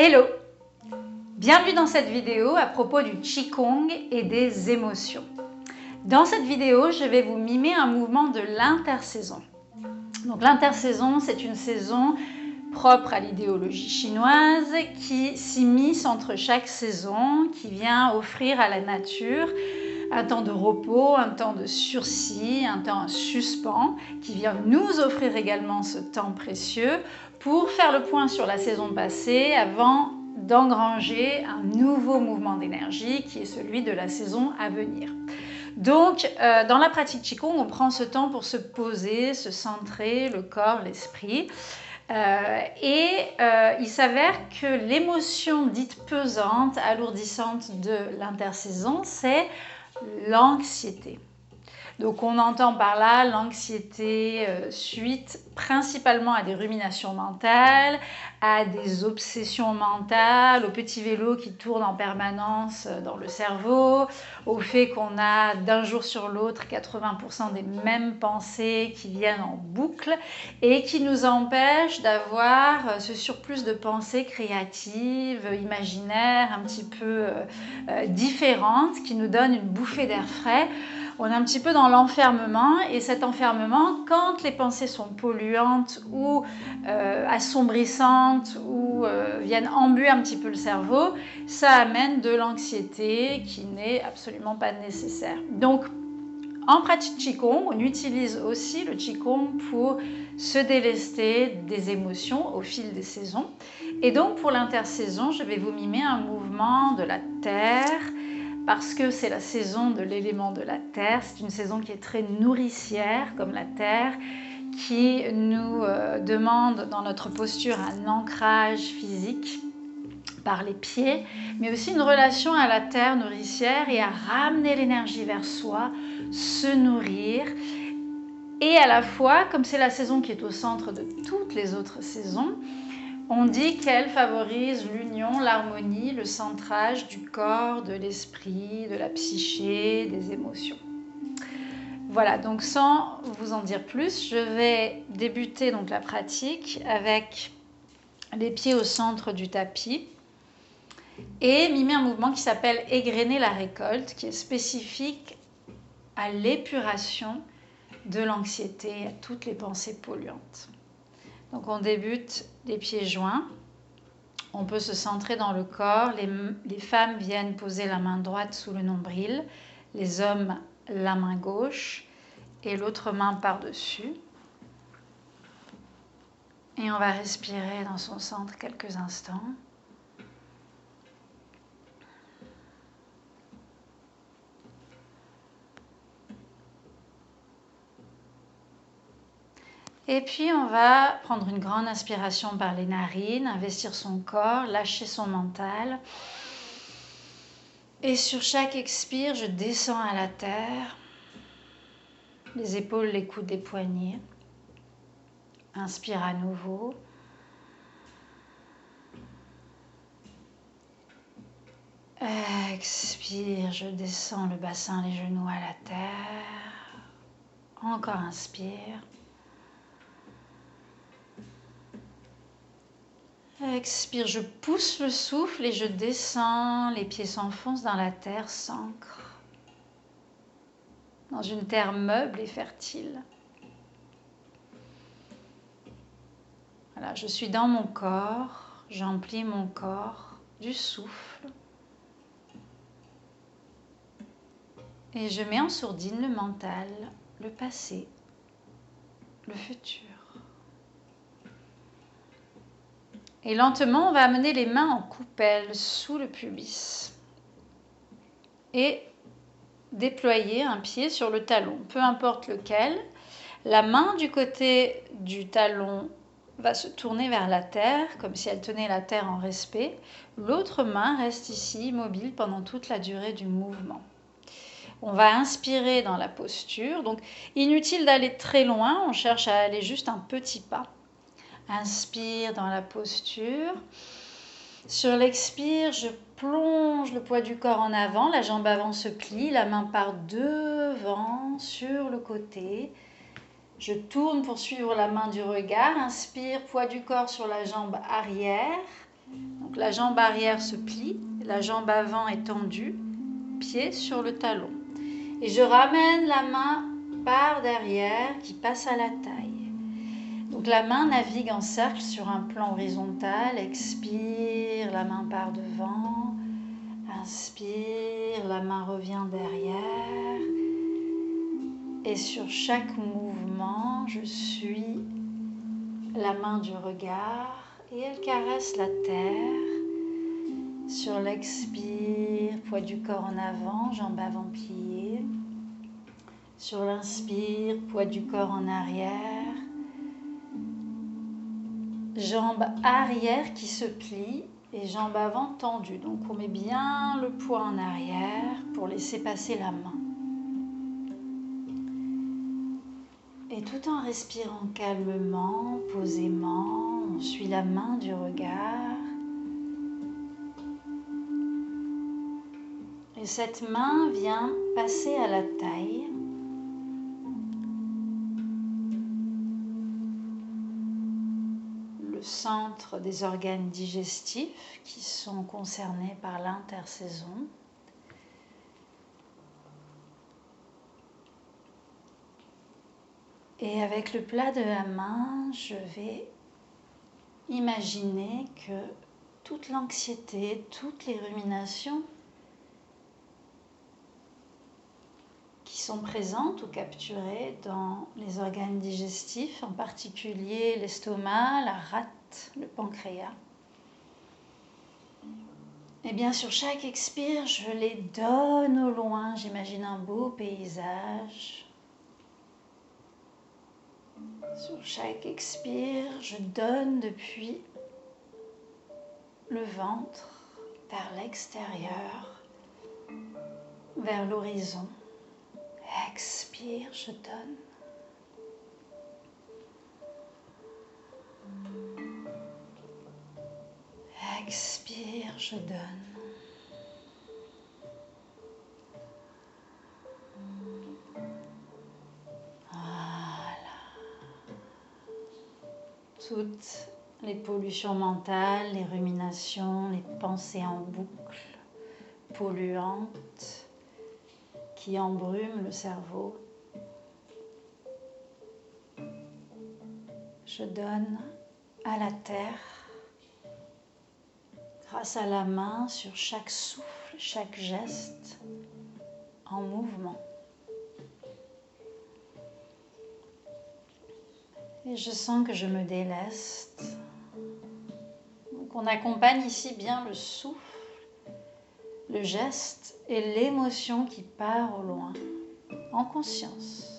Hello! Bienvenue dans cette vidéo à propos du Qigong et des émotions. Dans cette vidéo, je vais vous mimer un mouvement de l'intersaison. Donc l'intersaison, c'est une saison propre à l'idéologie chinoise qui s'immisce entre chaque saison, qui vient offrir à la nature un temps de repos, un temps de sursis, un temps suspens, qui vient nous offrir également ce temps précieux pour faire le point sur la saison passée avant d'engranger un nouveau mouvement d'énergie qui est celui de la saison à venir. Donc, dans la pratique Qigong, on prend ce temps pour se poser, se centrer, le corps, l'esprit. Il s'avère que l'émotion dite pesante, alourdissante de l'intersaison, c'est l'anxiété. Donc on entend par là l'anxiété suite principalement à des ruminations mentales, à des obsessions mentales, au petit vélo qui tourne en permanence dans le cerveau, au fait qu'on a d'un jour sur l'autre 80% des mêmes pensées qui viennent en boucle et qui nous empêchent d'avoir ce surplus de pensées créatives, imaginaires, un petit peu différentes, qui nous donnent une bouffée d'air frais. On est un petit peu dans l'enfermement et cet enfermement, quand les pensées sont polluantes ou assombrissantes ou viennent embuer un petit peu le cerveau, ça amène de l'anxiété qui n'est absolument pas nécessaire. Donc, en pratique Qigong, on utilise aussi le Qigong pour se délester des émotions au fil des saisons. Et donc, pour l'intersaison, je vais vous mimer un mouvement de la Terre, parce que c'est la saison de l'élément de la terre, c'est une saison qui est très nourricière comme la terre, qui nous demande dans notre posture un ancrage physique par les pieds, mais aussi une relation à la terre nourricière et à ramener l'énergie vers soi, se nourrir. Et à la fois, comme c'est la saison qui est au centre de toutes les autres saisons, on dit qu'elle favorise l'union, l'harmonie, le centrage du corps, de l'esprit, de la psyché, des émotions. Voilà, donc sans vous en dire plus, je vais débuter donc la pratique avec les pieds au centre du tapis et mimer un mouvement qui s'appelle égrener la récolte, qui est spécifique à l'épuration de l'anxiété, à toutes les pensées polluantes. Donc on débute les pieds joints. On peut se centrer dans le corps. Les femmes viennent poser la main droite sous le nombril, les hommes la main gauche et l'autre main par-dessus. Et on va respirer dans son centre quelques instants. Et puis on va prendre une grande inspiration par les narines, investir son corps, lâcher son mental. Et sur chaque expire, je descends à la terre, les épaules, les coudes, les poignets. Inspire à nouveau. Expire, je descends le bassin, les genoux à la terre. Encore inspire. Expire, je pousse le souffle et je descends, les pieds s'enfoncent dans la terre, s'ancrent dans une terre meuble et fertile. Voilà, je suis dans mon corps, j'emplis mon corps du souffle et je mets en sourdine le mental, le passé, le futur. Et lentement, on va amener les mains en coupelle sous le pubis et déployer un pied sur le talon, peu importe lequel. La main du côté du talon va se tourner vers la terre, comme si elle tenait la terre en respect. L'autre main reste ici, immobile, pendant toute la durée du mouvement. On va inspirer dans la posture. Donc, inutile d'aller très loin, on cherche à aller juste un petit pas. Inspire dans la posture. Sur l'expire, je plonge le poids du corps en avant, la jambe avant se plie, la main part devant, sur le côté. Je tourne pour suivre la main du regard. Inspire, poids du corps sur la jambe arrière. Donc la jambe arrière se plie, la jambe avant est tendue, pied sur le talon. Et je ramène la main par derrière qui passe à la taille. Donc la main navigue en cercle sur un plan horizontal. Expire, la main part devant. Inspire, la main revient derrière. Et sur chaque mouvement, je suis la main du regard et elle caresse la terre. Sur l'expire, poids du corps en avant, jambes avant pliées. Sur l'inspire, poids du corps en arrière. Jambes arrière qui se plient et jambes avant tendues. Donc on met bien le poids en arrière pour laisser passer la main. Et tout en respirant calmement, posément, on suit la main du regard. Et cette main vient passer à la taille. Le centre des organes digestifs qui sont concernés par l'intersaison. Et avec le plat de la main, je vais imaginer que toute l'anxiété, toutes les ruminations qui sont présentes ou capturées dans les organes digestifs, en particulier l'estomac, la rate, le pancréas. Et bien sur chaque expire, je les donne au loin. J'imagine un beau paysage. Sur chaque expire, je donne depuis le ventre vers l'extérieur, vers l'horizon. Expire, je donne. Expire, je donne. Voilà. Toutes les pollutions mentales, les ruminations, les pensées en boucle, polluantes, qui embrument le cerveau. Je donne à la terre, grâce à la main, sur chaque souffle, chaque geste, en mouvement. Et je sens que je me déleste. Donc on accompagne ici bien le souffle, le geste et l'émotion qui part au loin, en conscience.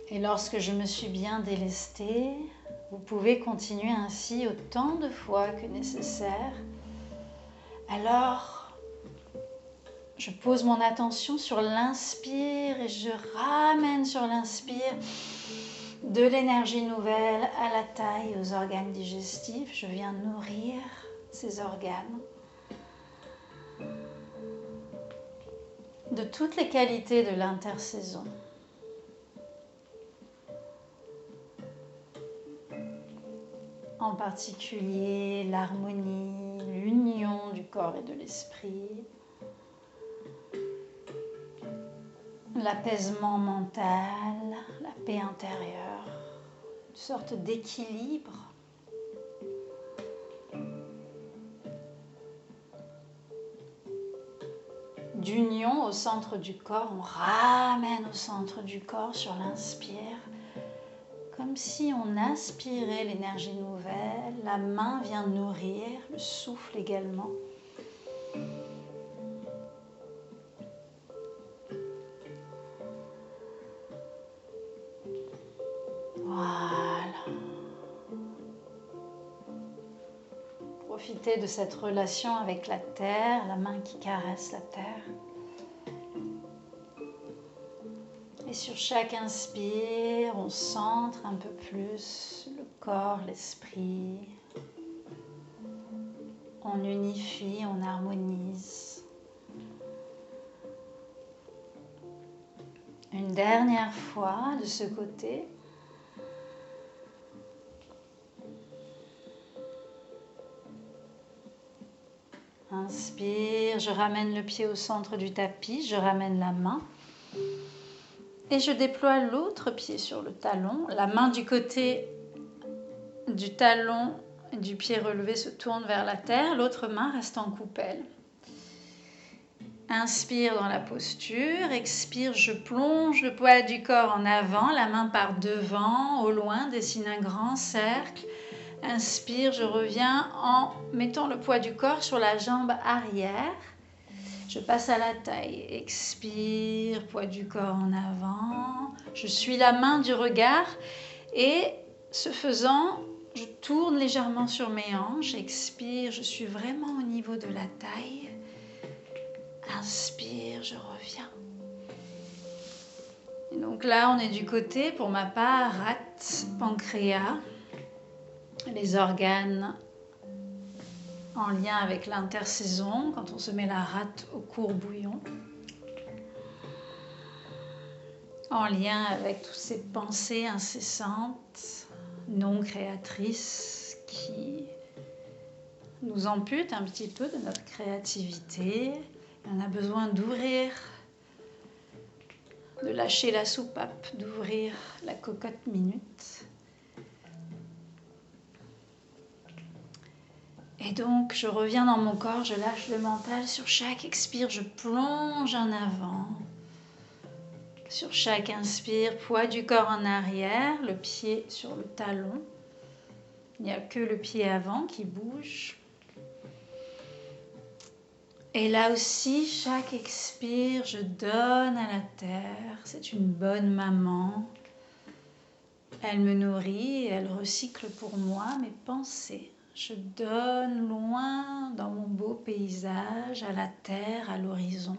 Et lorsque je me suis bien délestée, vous pouvez continuer ainsi autant de fois que nécessaire. Alors, je pose mon attention sur l'inspire et je ramène sur l'inspire de l'énergie nouvelle à la taille, aux organes digestifs. Je viens nourrir ces organes de toutes les qualités de l'intersaison. En particulier l'harmonie, l'union du corps et de l'esprit, l'apaisement mental, la paix intérieure, une sorte d'équilibre. D'union au centre du corps, on ramène au centre du corps sur l'inspire, comme si on aspirait l'énergie nouvelle, la main vient nourrir, le souffle également. Voilà. Profitez de cette relation avec la terre, la main qui caresse la terre. Et sur chaque inspire, on centre un peu plus le corps, l'esprit. On unifie, on harmonise. Une dernière fois de ce côté. Inspire, je ramène le pied au centre du tapis, je ramène la main et je déploie l'autre pied sur le talon. La main du côté du talon et du pied relevé se tourne vers la terre, l'autre main reste en coupelle. Inspire dans la posture, expire, je plonge le poids du corps en avant, la main part devant, au loin, dessine un grand cercle. Inspire, je reviens en mettant le poids du corps sur la jambe arrière. Je passe à la taille. Expire, poids du corps en avant. Je suis la main du regard et ce faisant, je tourne légèrement sur mes hanches. Expire, je suis vraiment au niveau de la taille. Inspire, je reviens. Et donc là, on est du côté, pour ma part, rate, pancréas. Les organes en lien avec l'intersaison, quand on se met la rate au courbouillon, en lien avec toutes ces pensées incessantes, non créatrices, qui nous amputent un petit peu de notre créativité. Et on a besoin d'ouvrir, de lâcher la soupape, d'ouvrir la cocotte minute. Et donc, je reviens dans mon corps, je lâche le mental. Sur chaque expire, je plonge en avant. Sur chaque inspire, poids du corps en arrière, le pied sur le talon. Il n'y a que le pied avant qui bouge. Et là aussi, chaque expire, je donne à la terre. C'est une bonne maman. Elle me nourrit et elle recycle pour moi mes pensées. Je donne loin dans mon beau paysage, à la terre, à l'horizon,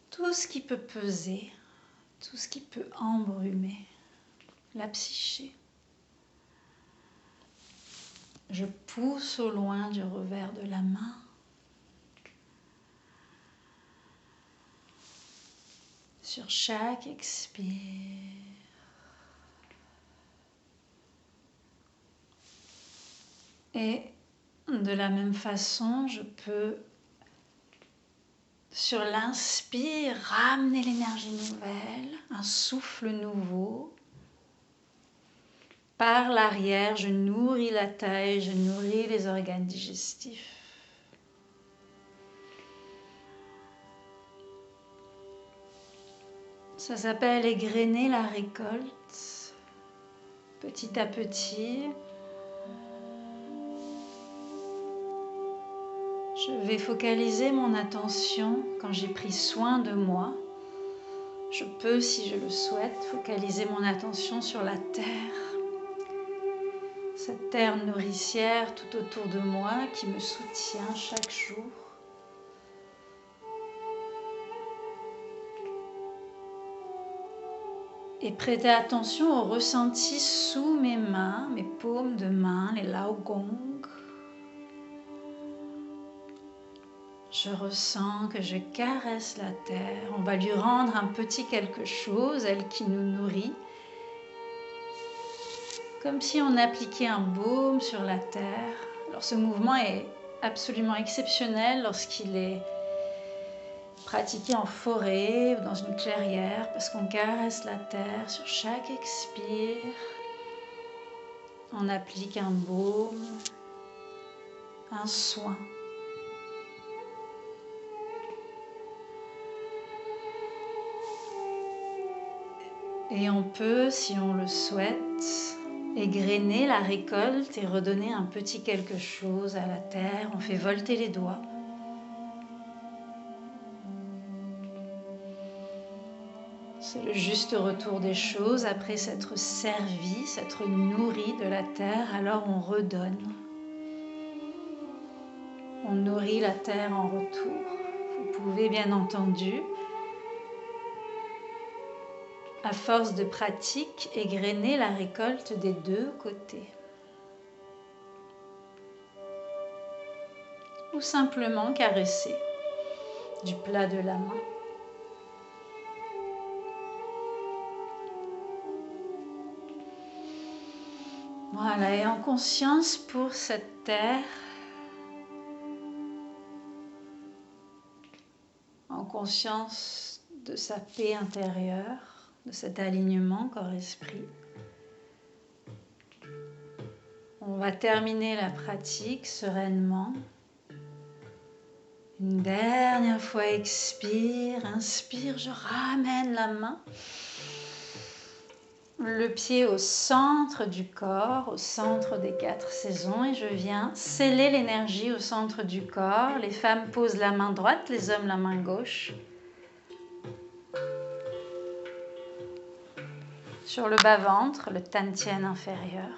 tout ce qui peut peser, tout ce qui peut embrumer la psyché. Je pousse au loin du revers de la main. Sur chaque expire. Et de la même façon, je peux, sur l'inspire, ramener l'énergie nouvelle, un souffle nouveau. Par l'arrière, je nourris la taille, je nourris les organes digestifs. Ça s'appelle égrener la récolte, petit à petit. Je vais focaliser mon attention quand j'ai pris soin de moi. Je peux, si je le souhaite, focaliser mon attention sur la terre. Cette terre nourricière tout autour de moi qui me soutient chaque jour. Et prêter attention aux ressentis sous mes mains, mes paumes de main, les laogong. Je ressens que je caresse la terre. On va lui rendre un petit quelque chose, elle qui nous nourrit. Comme si on appliquait un baume sur la terre. Alors ce mouvement est absolument exceptionnel lorsqu'il est pratiqué en forêt ou dans une clairière parce qu'on caresse la terre sur chaque expire. On applique un baume, un soin. Et on peut, si on le souhaite, égrener la récolte et redonner un petit quelque chose à la terre. On fait volter les doigts. C'est le juste retour des choses après s'être servi, s'être nourri de la terre, alors on redonne. On nourrit la terre en retour. Vous pouvez bien entendu, à force de pratique, égrener la récolte des deux côtés. Ou simplement caresser du plat de la main. Voilà, et en conscience pour cette terre, en conscience de sa paix intérieure, de cet alignement corps-esprit. On va terminer la pratique sereinement. Une dernière fois, expire, inspire, je ramène la main. Le pied au centre du corps, au centre des 4 saisons, et je viens sceller l'énergie au centre du corps. Les femmes posent la main droite, les hommes la main gauche. Sur le bas-ventre, le tantien inférieur.